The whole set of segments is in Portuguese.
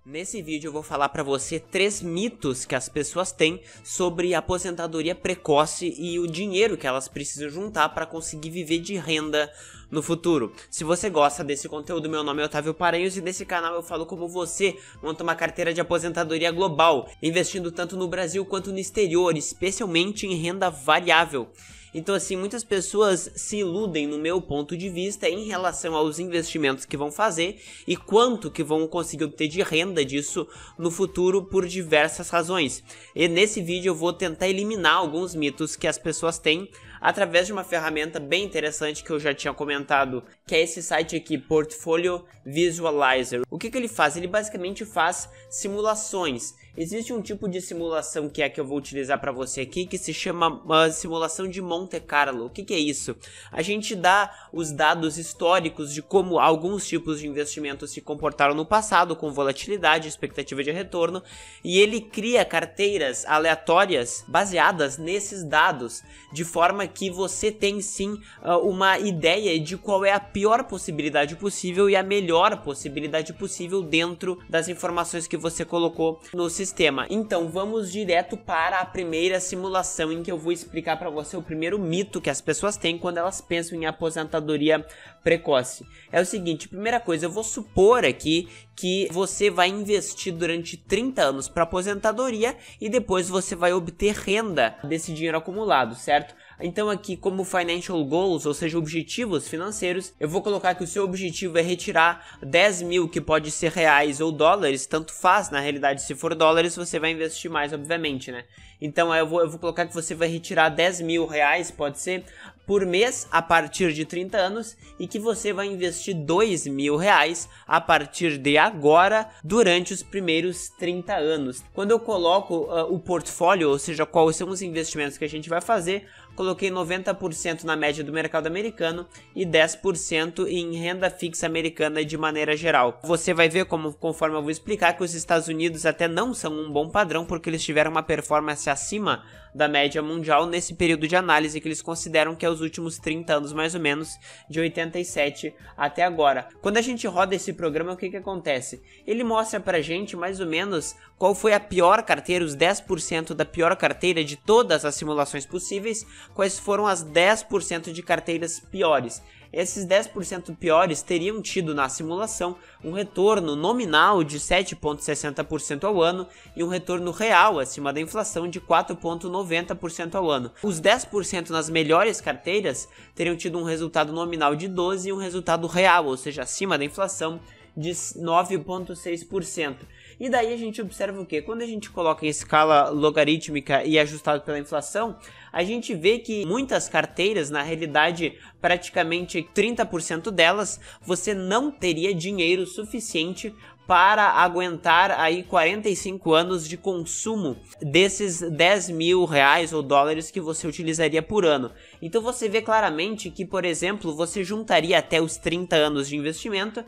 Nesse vídeo eu vou falar pra você 3 mitos que as pessoas têm sobre aposentadoria precoce e o dinheiro que elas precisam juntar para conseguir viver de renda no futuro. Se você gosta desse conteúdo, meu nome é Otávio Paranhos e nesse canal eu falo como você monta uma carteira de aposentadoria global, investindo tanto no Brasil quanto no exterior, especialmente em renda variável. Então assim, muitas pessoas se iludem no meu ponto de vista em relação aos investimentos que vão fazer e quanto que vão conseguir obter de renda disso no futuro por diversas razões. E nesse vídeo eu vou tentar eliminar alguns mitos que as pessoas têm através de uma ferramenta bem interessante que eu já tinha comentado, que é esse site aqui, Portfolio Visualizer. O que ele faz? Ele basicamente faz simulações. Existe um tipo de simulação que é a que eu vou utilizar para você aqui, que se chama simulação de Monte Carlo. O que é isso? A gente dá os dados históricos de como alguns tipos de investimentos se comportaram no passado, com volatilidade, expectativa de retorno, e ele cria carteiras aleatórias baseadas nesses dados, de forma que você tem sim uma ideia de qual é a pior possibilidade possível e a melhor possibilidade possível dentro das informações que você colocou no sistema. Então vamos direto para a primeira simulação, em que eu vou explicar para você o primeiro mito que as pessoas têm quando elas pensam em aposentadoria precoce. É o seguinte, primeira coisa, eu vou supor aqui que você vai investir durante 30 anos para aposentadoria e depois você vai obter renda desse dinheiro acumulado, certo? Então aqui, como financial goals, ou seja, objetivos financeiros, eu vou colocar que o seu objetivo é retirar 10 mil, que pode ser reais ou dólares, tanto faz, na realidade, se for dólares você vai investir mais, obviamente, né? Então eu vou colocar que você vai retirar 10 mil reais, pode ser, por mês a partir de 30 anos e que você vai investir 2 mil reais a partir de agora durante os primeiros 30 anos. Quando eu coloco o portfólio, ou seja, quais são os investimentos que a gente vai fazer, coloquei 90% na média do mercado americano e 10% em renda fixa americana de maneira geral. Você vai ver, conforme eu vou explicar, que os Estados Unidos até não são um bom padrão, porque eles tiveram uma performance acima da média mundial nesse período de análise que eles consideram que é os últimos 30 anos mais ou menos, de 87 até agora. Quando a gente roda esse programa, o que acontece? Ele mostra pra gente mais ou menos qual foi a pior carteira, os 10% da pior carteira de todas as simulações possíveis, quais foram as 10% de carteiras piores. Esses 10% piores teriam tido na simulação um retorno nominal de 7,60% ao ano e um retorno real acima da inflação de 4,90% ao ano. Os 10% nas melhores carteiras teriam tido um resultado nominal de 12% e um resultado real, ou seja, acima da inflação, de 9,6%. E daí a gente observa o quê? Quando a gente coloca em escala logarítmica e ajustado pela inflação, a gente vê que muitas carteiras, na realidade, praticamente 30% delas, você não teria dinheiro suficiente para aguentar aí 45 anos de consumo desses 10 mil reais ou dólares que você utilizaria por ano. Então você vê claramente que, por exemplo, você juntaria até os 30 anos de investimento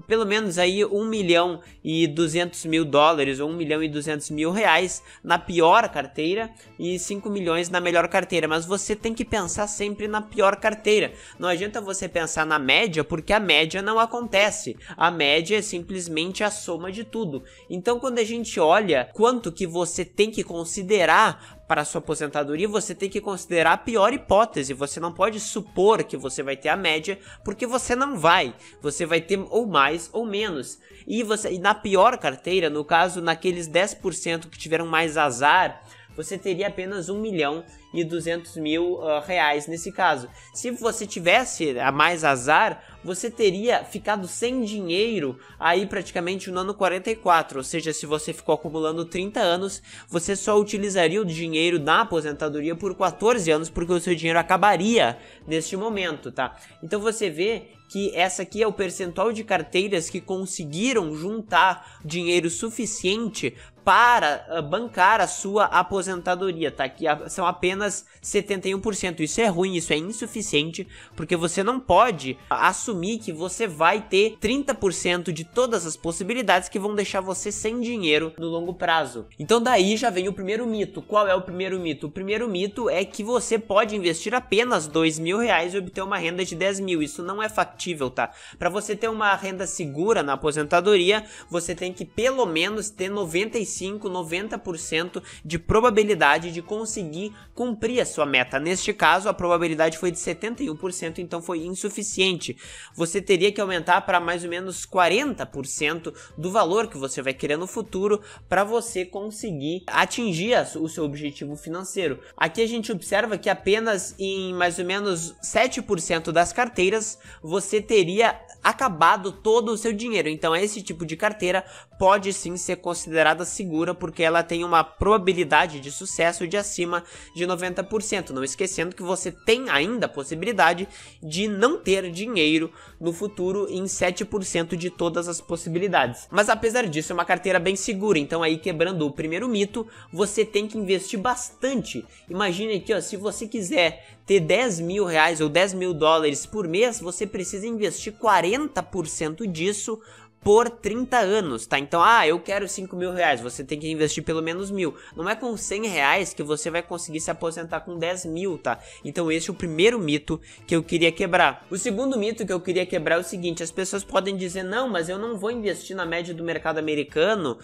pelo menos aí 1.200.000 dólares ou 1.200.000 reais na pior carteira e 5 milhões na melhor carteira, mas você tem que pensar sempre na pior carteira. Não adianta você pensar na média, porque a média não acontece. A média é simplesmente a soma de tudo. Então quando a gente olha quanto que você tem que considerar para a sua aposentadoria, você tem que considerar a pior hipótese. Você não pode supor que você vai ter a média, porque você não vai. Você vai ter ou mais ou menos. E na pior carteira, no caso, naqueles 10% que tiveram mais azar, você teria apenas 1.200.000 reais nesse caso. Se você tivesse a mais azar, você teria ficado sem dinheiro aí praticamente no ano 44, ou seja, se você ficou acumulando 30 anos, você só utilizaria o dinheiro na aposentadoria por 14 anos, porque o seu dinheiro acabaria neste momento, tá? Então você vê que essa aqui é o percentual de carteiras que conseguiram juntar dinheiro suficiente para bancar a sua aposentadoria, tá? Que são apenas 71%. Isso é ruim, isso é insuficiente, porque você não pode assumir que você vai ter 30% de todas as possibilidades que vão deixar você sem dinheiro no longo prazo. Então daí já vem o primeiro mito. Qual é o primeiro mito? O primeiro mito é que você pode investir apenas 2 mil reais e obter uma renda de 10 mil. Isso não é factível. factível, tá? Para você ter uma renda segura na aposentadoria, você tem que pelo menos ter 95, 90% de probabilidade de conseguir cumprir a sua meta. Neste caso, a probabilidade foi de 71%, então foi insuficiente. Você teria que aumentar para mais ou menos 40% do valor que você vai querer no futuro para você conseguir atingir o seu objetivo financeiro. Aqui a gente observa que apenas em mais ou menos 7% das carteiras você teria acabado todo o seu dinheiro. Então esse tipo de carteira pode sim ser considerada segura porque ela tem uma probabilidade de sucesso de acima de 90%. Não esquecendo que você tem ainda a possibilidade de não ter dinheiro no futuro em 7% de todas as possibilidades. Mas apesar disso é uma carteira bem segura. Então aí, quebrando o primeiro mito, você tem que investir bastante. Imagine aqui, ó, se você quiser ter 10 mil reais ou 10 mil dólares por mês, você precisa investir 40% disso por 30 anos, tá? Então, eu quero 5 mil reais, você tem que investir pelo menos 1.000. Não é com 100 reais que você vai conseguir se aposentar com 10 mil, tá? Então esse é o primeiro mito que eu queria quebrar. O segundo mito que eu queria quebrar é o seguinte: as pessoas podem dizer, não, mas eu não vou investir na média do mercado americano,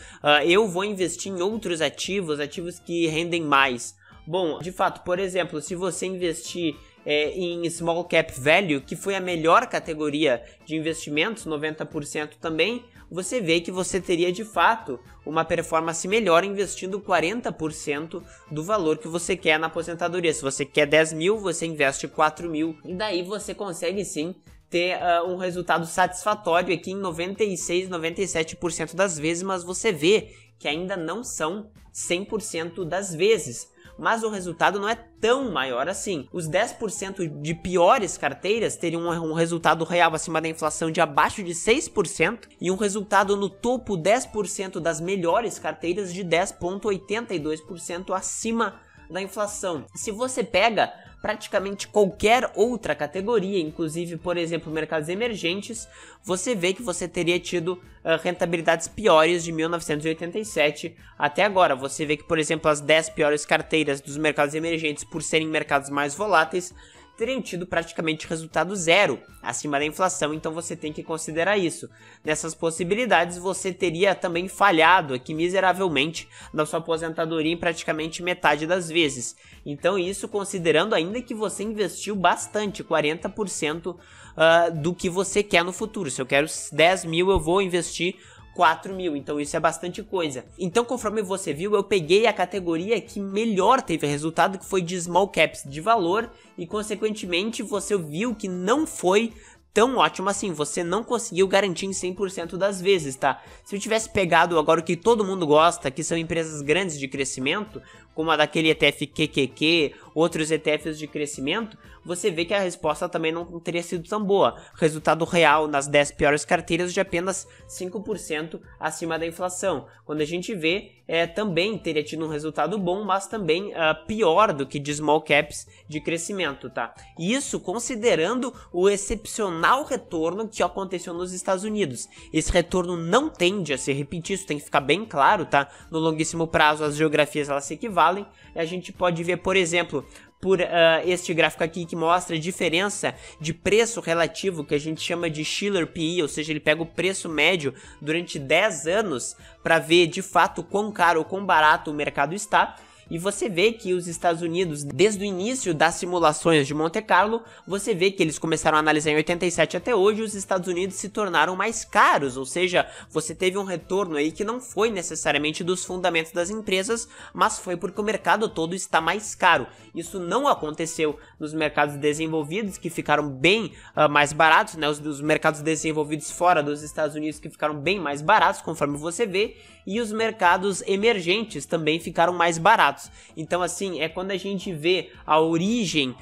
eu vou investir em outros ativos que rendem mais. Bom, de fato, por exemplo, se você investir em Small Cap Value, que foi a melhor categoria de investimentos, 90% também, você vê que você teria de fato uma performance melhor investindo 40% do valor que você quer na aposentadoria. Se você quer 10 mil, você investe 4 mil, e daí você consegue sim ter um resultado satisfatório aqui em 96, 97% das vezes, mas você vê que ainda não são 100% das vezes. Mas o resultado não é tão maior assim. Os 10% de piores carteiras teriam um resultado real acima da inflação de abaixo de 6% e um resultado no topo 10% das melhores carteiras de 10,82% acima da inflação. Se você pega praticamente qualquer outra categoria, inclusive, por exemplo, mercados emergentes, você vê que você teria tido rentabilidades piores de 1987 até agora. Você vê que, por exemplo, as 10 piores carteiras dos mercados emergentes, por serem mercados mais voláteis, teriam tido praticamente resultado zero acima da inflação, então você tem que considerar isso. Nessas possibilidades, você teria também falhado aqui miseravelmente na sua aposentadoria em praticamente metade das vezes. Então isso considerando ainda que você investiu bastante, 40% do que você quer no futuro. Se eu quero 10 mil, eu vou investir 4 mil, então isso é bastante coisa. Então, conforme você viu, eu peguei a categoria que melhor teve resultado, que foi de small caps de valor, e consequentemente você viu que não foi tão ótimo assim, você não conseguiu garantir em 100% das vezes, tá? Se eu tivesse pegado agora o que todo mundo gosta, que são empresas grandes de crescimento, como a daquele ETF QQQ, outros ETFs de crescimento, você vê que a resposta também não teria sido tão boa. Resultado real nas 10 piores carteiras de apenas 5% acima da inflação. Quando a gente vê, também teria tido um resultado bom, mas também pior do que de small caps de crescimento, tá? Isso considerando o excepcional retorno que aconteceu nos Estados Unidos. Esse retorno não tende a se repetir, isso tem que ficar bem claro, tá? No longuíssimo prazo as geografias elas se equivalem, e a gente pode ver, por exemplo, por este gráfico aqui que mostra a diferença de preço relativo, que a gente chama de Shiller PE, ou seja, ele pega o preço médio durante 10 anos para ver de fato quão caro ou quão barato o mercado está. E você vê que os Estados Unidos, desde o início das simulações de Monte Carlo, você vê que eles começaram a analisar em 87 até hoje, os Estados Unidos se tornaram mais caros, ou seja, você teve um retorno aí que não foi necessariamente dos fundamentos das empresas, mas foi porque o mercado todo está mais caro. Isso não aconteceu nos mercados desenvolvidos, que ficaram bem mais baratos, né? Os mercados desenvolvidos fora dos Estados Unidos que ficaram bem mais baratos, conforme você vê, e os mercados emergentes também ficaram mais baratos. Então, assim, é quando a gente vê a origem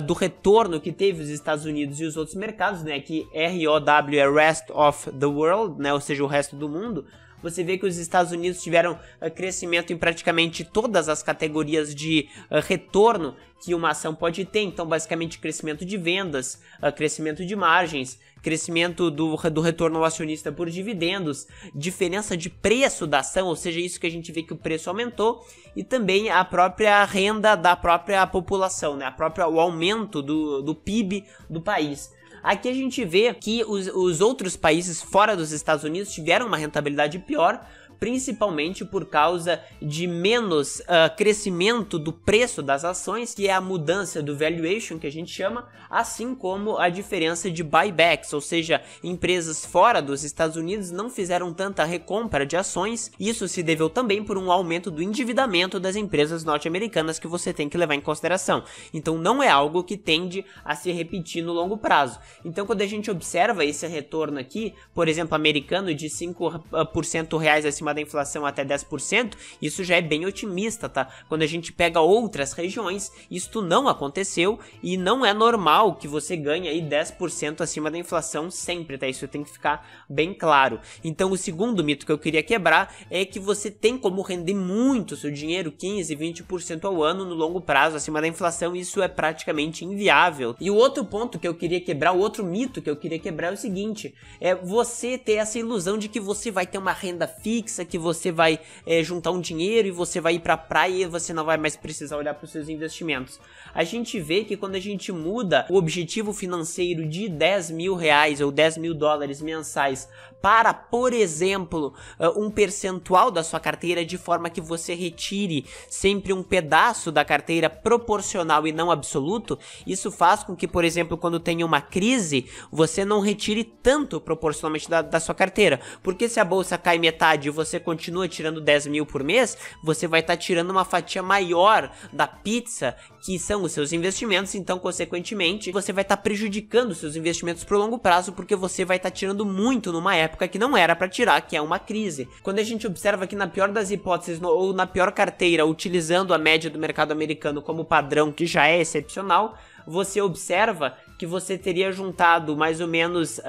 do retorno que teve os Estados Unidos e os outros mercados, né, que ROW é Rest of the World, né, ou seja, o resto do mundo. Você vê que os Estados Unidos tiveram crescimento em praticamente todas as categorias de retorno que uma ação pode ter. Então, basicamente, crescimento de vendas, crescimento de margens, crescimento do retorno ao acionista por dividendos, diferença de preço da ação, ou seja, isso que a gente vê que o preço aumentou, e também a própria renda da própria população, né? O aumento do PIB do país. Aqui a gente vê que os outros países fora dos Estados Unidos tiveram uma rentabilidade pior, principalmente por causa de menos crescimento do preço das ações, que é a mudança do valuation que a gente chama, assim como a diferença de buybacks, ou seja, empresas fora dos Estados Unidos não fizeram tanta recompra de ações. Isso se deveu também por um aumento do endividamento das empresas norte-americanas que você tem que levar em consideração. Então não é algo que tende a se repetir no longo prazo. Então quando a gente observa esse retorno aqui, por exemplo, americano de 5% reais acima da inflação até 10%, isso já é bem otimista, tá? Quando a gente pega outras regiões, isto não aconteceu e não é normal que você ganhe aí 10% acima da inflação sempre, tá? Isso tem que ficar bem claro. Então o segundo mito que eu queria quebrar é que você tem como render muito seu dinheiro, 15, 20% ao ano no longo prazo acima da inflação, isso é praticamente inviável. E o outro ponto que eu queria quebrar, o outro mito que eu queria quebrar é o seguinte, é você ter essa ilusão de que você vai ter uma renda fixa, que você vai juntar um dinheiro e você vai ir pra praia e você não vai mais precisar olhar para os seus investimentos. A gente vê que quando a gente muda o objetivo financeiro de 10 mil reais ou 10 mil dólares mensais para, por exemplo, um percentual da sua carteira, de forma que você retire sempre um pedaço da carteira proporcional e não absoluto, isso faz com que, por exemplo, quando tem uma crise, você não retire tanto proporcionalmente da sua carteira, porque se a bolsa cai metade e você continua tirando 10 mil por mês, você vai estar tirando uma fatia maior da pizza, que são os seus investimentos, então, consequentemente, você vai estar prejudicando os seus investimentos pro longo prazo, porque você vai estar tirando muito numa época que não era para tirar, que é uma crise. Quando a gente observa que, na pior das hipóteses, ou na pior carteira, utilizando a média do mercado americano como padrão, que já é excepcional, você observa que você teria juntado mais ou menos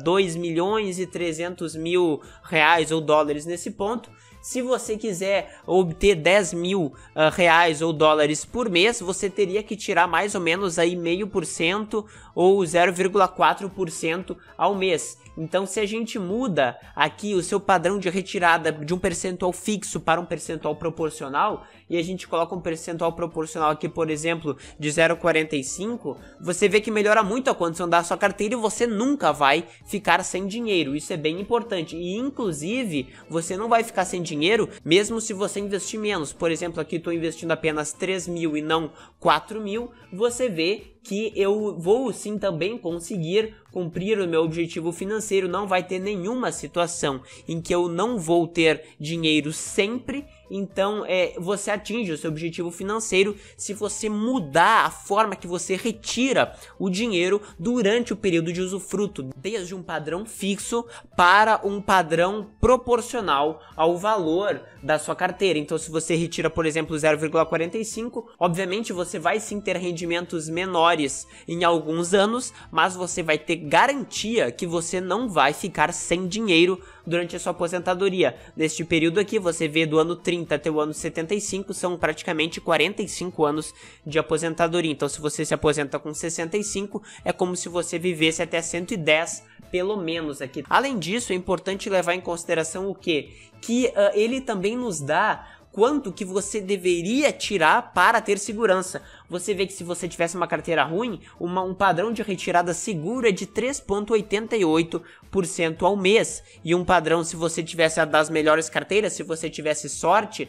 2 milhões e 300 mil reais ou dólares nesse ponto. Se você quiser obter 10 mil reais ou dólares por mês, você teria que tirar mais ou menos aí 0,5% ou 0,4% ao mês. Então, se a gente muda aqui o seu padrão de retirada de um percentual fixo para um percentual proporcional, e a gente coloca um percentual proporcional aqui, por exemplo, de 0,45, você vê que melhora muito a condição da sua carteira e você nunca vai ficar sem dinheiro. Isso é bem importante. E, inclusive, você não vai ficar sem dinheiro mesmo se você investir menos. Por exemplo, aqui estou investindo apenas 3 mil e não 4 mil, você vê que eu vou sim também conseguir cumprir o meu objetivo financeiro, não vai ter nenhuma situação em que eu não vou ter dinheiro sempre. Então você atinge o seu objetivo financeiro se você mudar a forma que você retira o dinheiro durante o período de usufruto, desde um padrão fixo para um padrão proporcional ao valor da sua carteira. Então, se você retira, por exemplo, 0,45, obviamente você vai sim ter rendimentos menores em alguns anos, mas você vai ter garantia que você não vai ficar sem dinheiro durante a sua aposentadoria. Neste período aqui, você vê do ano 30 até o ano 75, são praticamente 45 anos de aposentadoria. Então, se você se aposenta com 65, é como se você vivesse até 110, pelo menos aqui. Além disso, é importante levar em consideração o quê? Que ele também nos dá quanto que você deveria tirar para ter segurança. Você vê que se você tivesse uma carteira ruim, um padrão de retirada seguro é de 3,88% ao mês. E um padrão, se você tivesse a das melhores carteiras, se você tivesse sorte,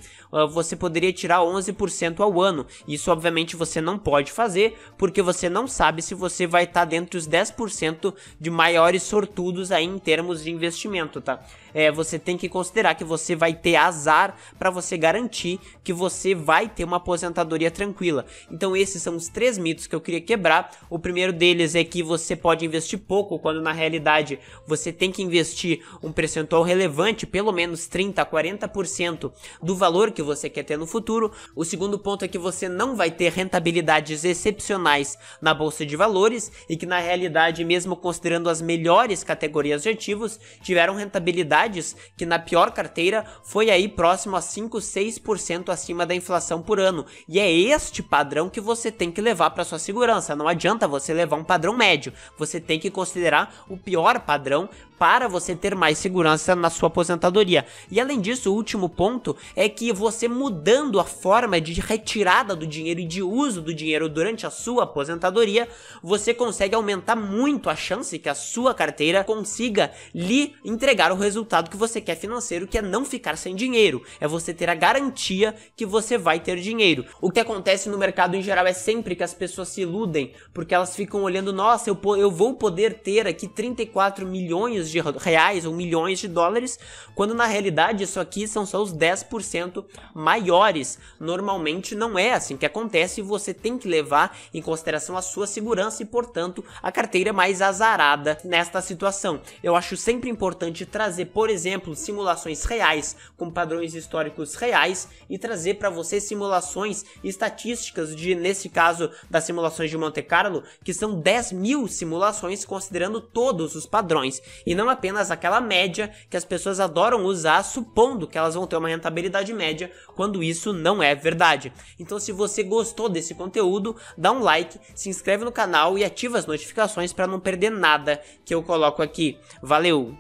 você poderia tirar 11% ao ano. Isso, obviamente, você não pode fazer, porque você não sabe se você vai estar dentro dos 10% de maiores sortudos aí em termos de investimento, tá? Você tem que considerar que você vai ter azar para você garantir que você vai ter uma aposentadoria tranquila. Então, esses são os 3 mitos que eu queria quebrar. O primeiro deles é que você pode investir pouco, quando na realidade você tem que investir um percentual relevante, pelo menos 30% a 40% do valor que você quer ter no futuro. O segundo ponto é que você não vai ter rentabilidades excepcionais na bolsa de valores e que na realidade, mesmo considerando as melhores categorias de ativos, tiveram rentabilidades rentabilidades que na pior carteira foi aí próximo a 5, 6% acima da inflação por ano. E é este padrão que você tem que levar para sua segurança. Não adianta você levar um padrão médio, você tem que considerar o pior padrão para você ter mais segurança na sua aposentadoria. E além disso, o último ponto é que você mudando a forma de retirada do dinheiro e de uso do dinheiro durante a sua aposentadoria, você consegue aumentar muito a chance que a sua carteira consiga lhe entregar o resultado que você quer financeiro, que é não ficar sem dinheiro, é você ter a garantia que você vai ter dinheiro. O que acontece no mercado em geral é sempre que as pessoas se iludem, porque elas ficam olhando, nossa, eu vou poder ter aqui 34 milhões de reais ou milhões de dólares, quando na realidade isso aqui são só os 10% maiores. Normalmente não é assim que acontece, e você tem que levar em consideração a sua segurança e, portanto, a carteira mais azarada nesta situação. Eu acho sempre importante trazer, por exemplo, simulações reais com padrões históricos reais e trazer para você simulações estatísticas nesse caso das simulações de Monte Carlo, que são 10 mil simulações considerando todos os padrões e não apenas aquela média que as pessoas adoram usar, supondo que elas vão ter uma rentabilidade média, quando isso não é verdade. Então, se você gostou desse conteúdo, dá um like, se inscreve no canal e ativa as notificações para não perder nada que eu coloco aqui. Valeu!